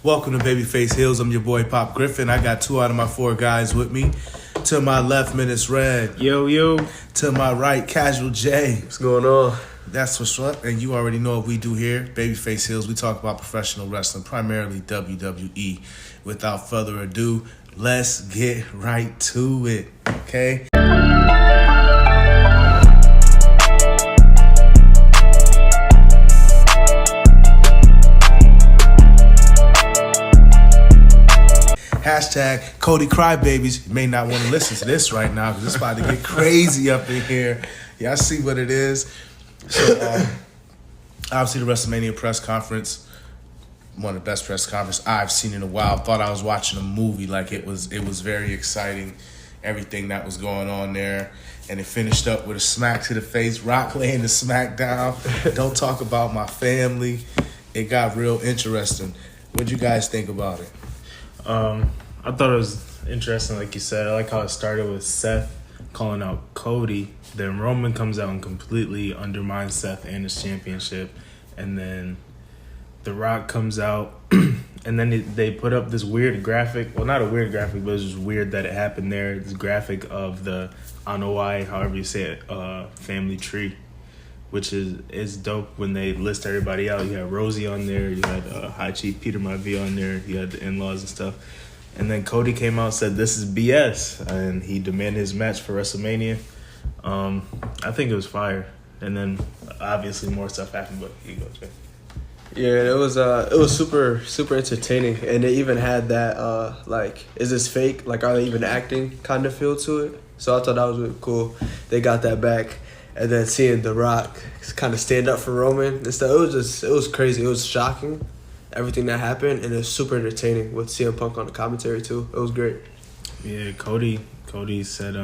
Welcome to Babyface Hills. I'm your boy Pop Griffin. I got 2 out of my 4 guys with me. To my left, Menace Red. Yo. To my right, Casual J. What's going on? That's what's up. And you already know what we do here. Babyface Hills, we talk about professional wrestling, primarily WWE. Without further ado, let's get right to it, okay? Hashtag Cody Crybabies. You may not want to listen to this right now because it's about to get crazy up in here. Y'all see what it is. So, obviously the WrestleMania press conference, one of the best press conferences I've seen in a while. Thought I was watching a movie. Like it was very exciting, everything that was going on there. And it finished up with a smack to the face, Rock laying the smack down. Don't talk about my family. It got real interesting. What'd you guys think about it? I thought it was interesting, like you said. I like how it started with Seth calling out Cody. Then Roman comes out and completely undermines Seth and his championship. And then The Rock comes out, and then they put up this weird graphic. Well, not a weird graphic, but it was just weird that it happened there. This graphic of the, I don't know why, however you say it, family tree, which is dope when they list everybody out. You had Rosie on there, you had High Chief Peter Maivia on there, you had the in-laws and stuff. And then Cody came out and said, this is BS, and he demanded his match for WrestleMania. I think it was fire. And then, obviously, more stuff happened, but here you go, Jay. Yeah, it was super entertaining, and they even had that is this fake? Like, are they even acting kind of feel to it? So I thought that was really cool. They got that back, and then seeing The Rock kind of stand up for Roman and stuff, it was crazy. It was shocking, everything that happened, and it was super entertaining with CM Punk on the commentary too. It was great. Yeah, Cody said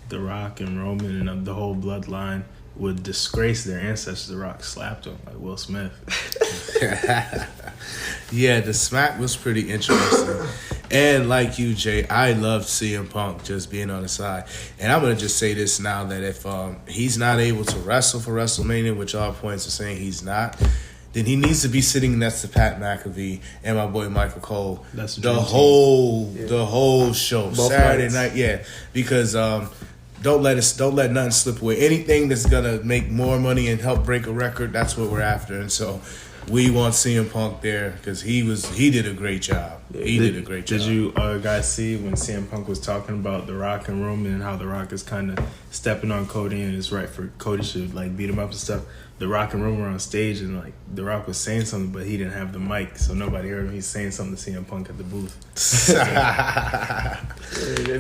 The Rock and Roman and the whole bloodline would disgrace their ancestors. The Rock slapped him like Will Smith. Yeah, the smack was pretty interesting. And like you, Jay, I loved CM Punk just being on the side. And I'm going to just say this now, that if he's not able to wrestle for WrestleMania, which all points are saying he's not, then he needs to be sitting next to Pat McAfee and my boy Michael Cole. That's the whole show. Both Saturday nights. night, yeah. Because don't let nothing slip away. Anything that's gonna make more money and help break a record, that's what we're after. And so we want CM Punk there because he did a great job. He did a great job. Did you guys see when CM Punk was talking about The Rock and Roman and how The Rock is kind of stepping on Cody and it's right for Cody should like beat him up and stuff? The Rock and Roman were on stage and like The Rock was saying something, but he didn't have the mic, so nobody heard him. He's saying something to CM Punk at the booth.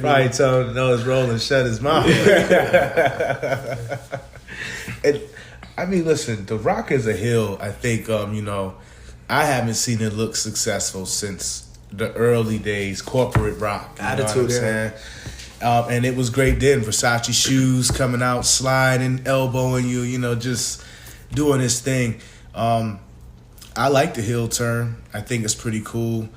Probably told him to know his role and shut his mouth. And, I mean, listen, The Rock is a heel. I think, I haven't seen it look successful since the early days, corporate rock. Attitude, yeah. And it was great then. Versace shoes coming out, sliding, elbowing you, just doing his thing. I like the heel turn. I think it's pretty cool.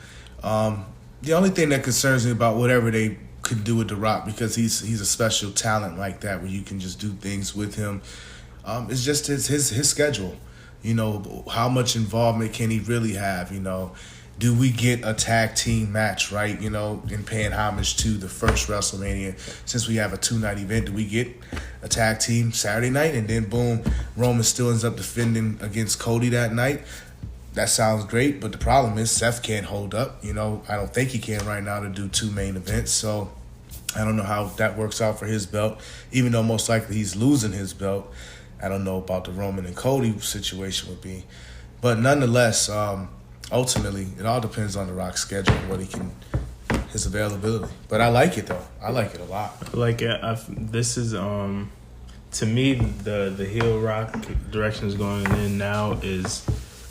The only thing that concerns me about whatever they could do with The Rock, because he's a special talent like that where you can just do things with him, is just his schedule. How much involvement can he really have? Do we get a tag team match, right? In paying homage to the first WrestleMania, since we have a 2-night event, do we get a tag team Saturday night? And then boom, Roman still ends up defending against Cody that night. That sounds great, but the problem is Seth can't hold up. I don't think he can right now to do 2 main events. So I don't know how that works out for his belt, even though most likely he's losing his belt. I don't know about the Roman and Cody situation would be. But nonetheless, ultimately, it all depends on The Rock's schedule and his availability. But I like it, though. I like it a lot. Like, this is, to me, the heel Rock direction is going in now is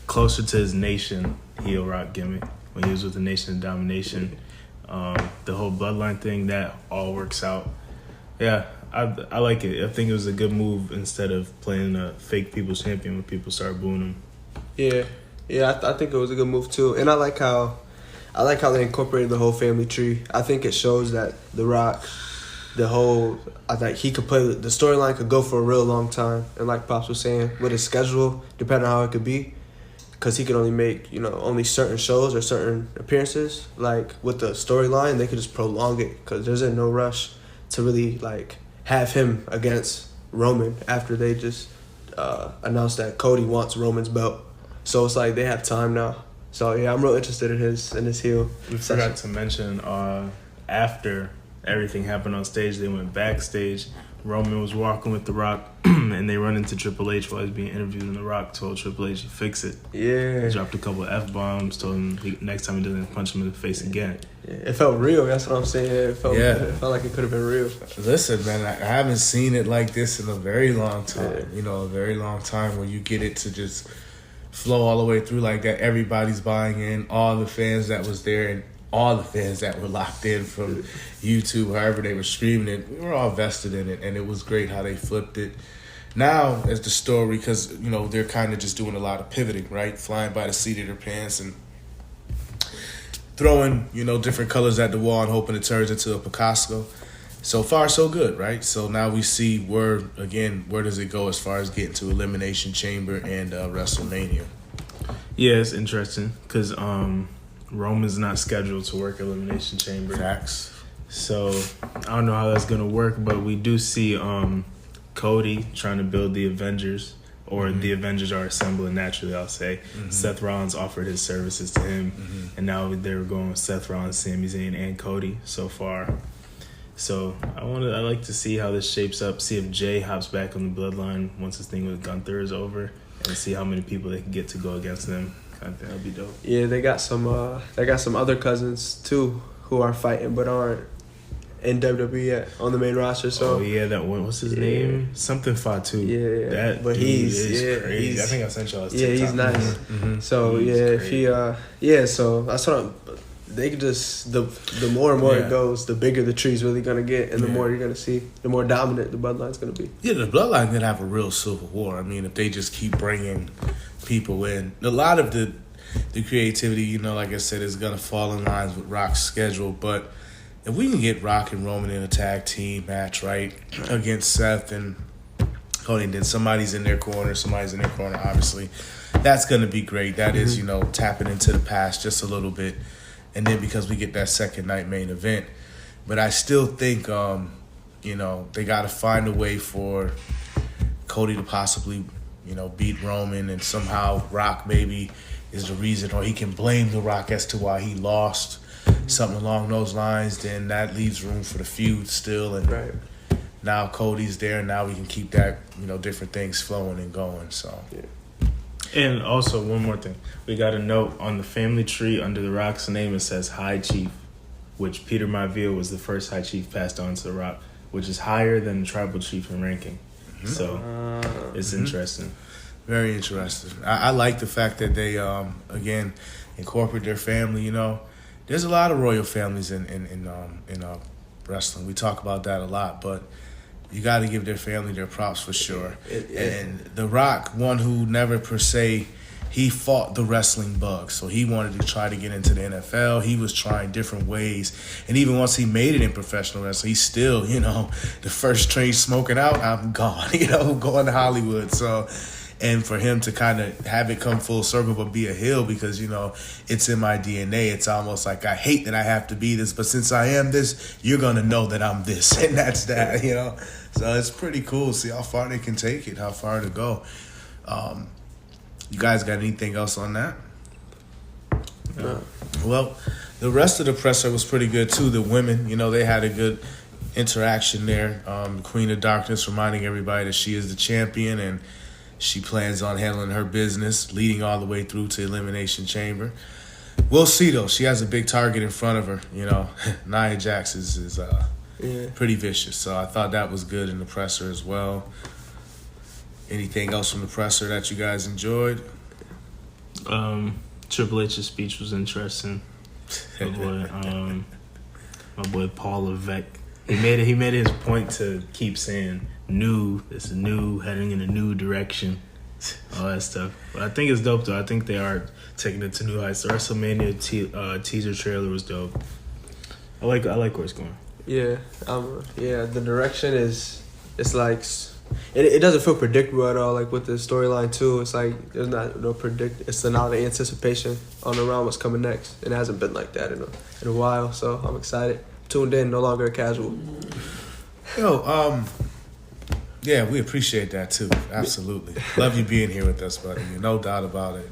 closer to his Nation heel Rock gimmick when he was with the Nation of Domination. The whole bloodline thing, that all works out. Yeah, I like it. I think it was a good move instead of playing a fake people's champion when people start booing him. Yeah, I think it was a good move too, and I like how they incorporated the whole family tree. I think it shows that The Rock, I think he could play the storyline could go for a real long time, and like Pops was saying, with his schedule, depending on how it could be, because he could only make, only certain shows or certain appearances. Like, with the storyline, they could just prolong it because there's no rush to really, like, have him against Roman after they just announced that Cody wants Roman's belt. So it's like they have time now. So, yeah, I'm real interested in his heel. We forgot to mention, after everything happened on stage, they went backstage. Roman was walking with The Rock, and they run into Triple H while he's being interviewed, and The Rock told Triple H to fix it. Yeah. He dropped a couple of F-bombs, told him next time he doesn't punch him in the face again. Yeah, it felt real. That's what I'm saying. It felt like it could have been real. Listen, man, I haven't seen it like this in a very long time. Yeah. A very long time where you get it to just flow all the way through like that. Everybody's buying in, all the fans that was there, and all the fans that were locked in from YouTube, however they were streaming it, we were all vested in it, and it was great how they flipped it. Now, as the story, because, they're kind of just doing a lot of pivoting, right? Flying by the seat of their pants and throwing, different colors at the wall and hoping it turns into a Picasso. So far, so good, right? So now we see where does it go as far as getting to Elimination Chamber and WrestleMania? Yeah, it's interesting because Roman's not scheduled to work Elimination Chamber. Facts. So I don't know how that's gonna work, but we do see Cody trying to build the Avengers, or the Avengers are assembling naturally, I'll say. Seth Rollins offered his services to him, and now they're going with Seth Rollins, Sami Zayn, and Cody so far. So I like to see how this shapes up, see if Jay hops back on the Bloodline once this thing with Gunther is over, and see how many people they can get to go against them. I think that'd be dope. Yeah, they got some other cousins too who are fighting but aren't in WWE yet on the main roster. So that one, what's his name? Something Fatu. Yeah. That but dude he's crazy. I think I sent y'all his Yeah, TikTok. he's nice. So if he so that's what they could just the more and more it goes, the bigger the tree's really gonna get, and the more you're gonna see, the more dominant the Bloodline's gonna be. Yeah, the Bloodline gonna have a real civil war. I mean, if they just keep bringing people in, a lot of the creativity, like I said, is gonna fall in line with Rock's schedule. But if we can get Rock and Roman in a tag team match, right, against Seth and Cody, and then somebody's in their corner, obviously, that's gonna be great. That is, tapping into the past just a little bit. And then because we get that second night main event. But I still think, they got to find a way for Cody to possibly, beat Roman, and somehow Rock maybe is the reason, or he can blame The Rock as to why he lost, something along those lines. Then that leaves room for the feud still. And now Cody's there, and now we can keep that, different things flowing and going. So, And also, one more thing. We got a note on the family tree under The Rock's name. It says High Chief, which Peter Maivia was the first High Chief passed on to The Rock, which is higher than the Tribal Chief in ranking. So it's interesting. Very interesting. I like the fact that they, again, incorporate their family. There's a lot of royal families in wrestling. We talk about that a lot, but you got to give their family their props for sure. And The Rock, one who never per se, he fought the wrestling bug. So he wanted to try to get into the NFL. He was trying different ways. And even once he made it in professional wrestling, he's still, the first train smoking out, I'm gone, going to Hollywood. So, and for him to kind of have it come full circle but be a heel because, it's in my DNA. It's almost like I hate that I have to be this, but since I am this, you're going to know that I'm this, and that's that, So it's pretty cool to see how far they can take it, how far to go. You guys got anything else on that? No. Well, the rest of the presser was pretty good too. The women, they had a good interaction there. Queen of Darkness reminding everybody that she is the champion and she plans on handling her business, leading all the way through to Elimination Chamber. We'll see, though. She has a big target in front of her. Nia Jax is pretty vicious. So I thought that was good in the presser as well. Anything else from the presser that you guys enjoyed? Triple H's speech was interesting. My boy Paul Levesque. He made it his point to keep saying this is new, heading in a new direction, all that stuff. But I think it's dope though. I think they are taking it to new heights. The WrestleMania teaser trailer was dope. I like where it's going. Yeah, the direction is, it's like it doesn't feel predictable at all. Like with the storyline too, it's like there's not no predict. It's not the anticipation on around what's coming next. It hasn't been like that in a while. So I'm excited. Tuned in, no longer a casual. Yo, yeah, we appreciate that too. Absolutely. Love you being here with us, buddy. No doubt about it.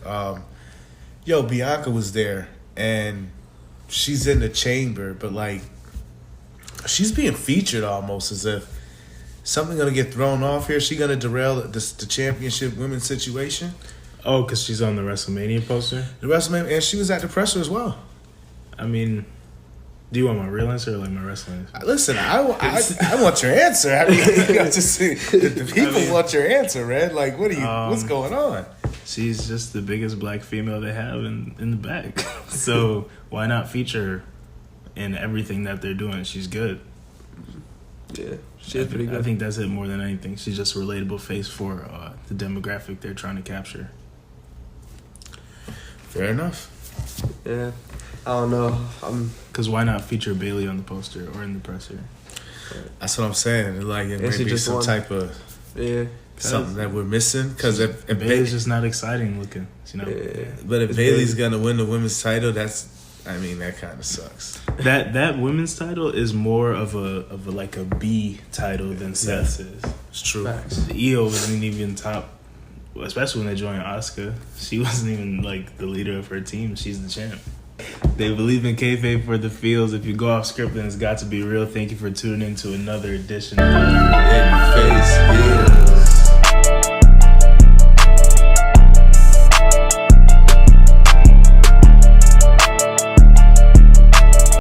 Yo, Bianca was there, and she's in the chamber, but like, she's being featured almost as if something gonna get thrown off here. She gonna derail the championship women's situation. Oh, because she's on the WrestleMania poster? The WrestleMania, and she was at the presser as well. I mean, do you want my real answer or like my wrestling answer? Listen, I want your answer. I mean, the people want your answer, Red. Like, what's going on? She's just the biggest black female they have in the back. So why not feature her in everything that they're doing? She's good. Yeah, she's pretty good. I think that's it more than anything. She's just a relatable face for the demographic they're trying to capture. Fair enough. Yeah, I don't know. Because why not feature Bailey on the poster or in the presser? That's what I'm saying. Like, it may be some type of something that we're missing. Because if Bailey's just not exciting looking, you know. Yeah. But if Bailey's gonna win the women's title, that kind of sucks. That women's title is more of a like a B title than Seth's is. It's true. Facts. Io wasn't even top, especially when they joined Asuka. She wasn't even like the leader of her team. She's the champ. They believe in kayfabe for the fields. If you go off script, then it's got to be real. Thank you for tuning in to another edition of Babyface, yeah.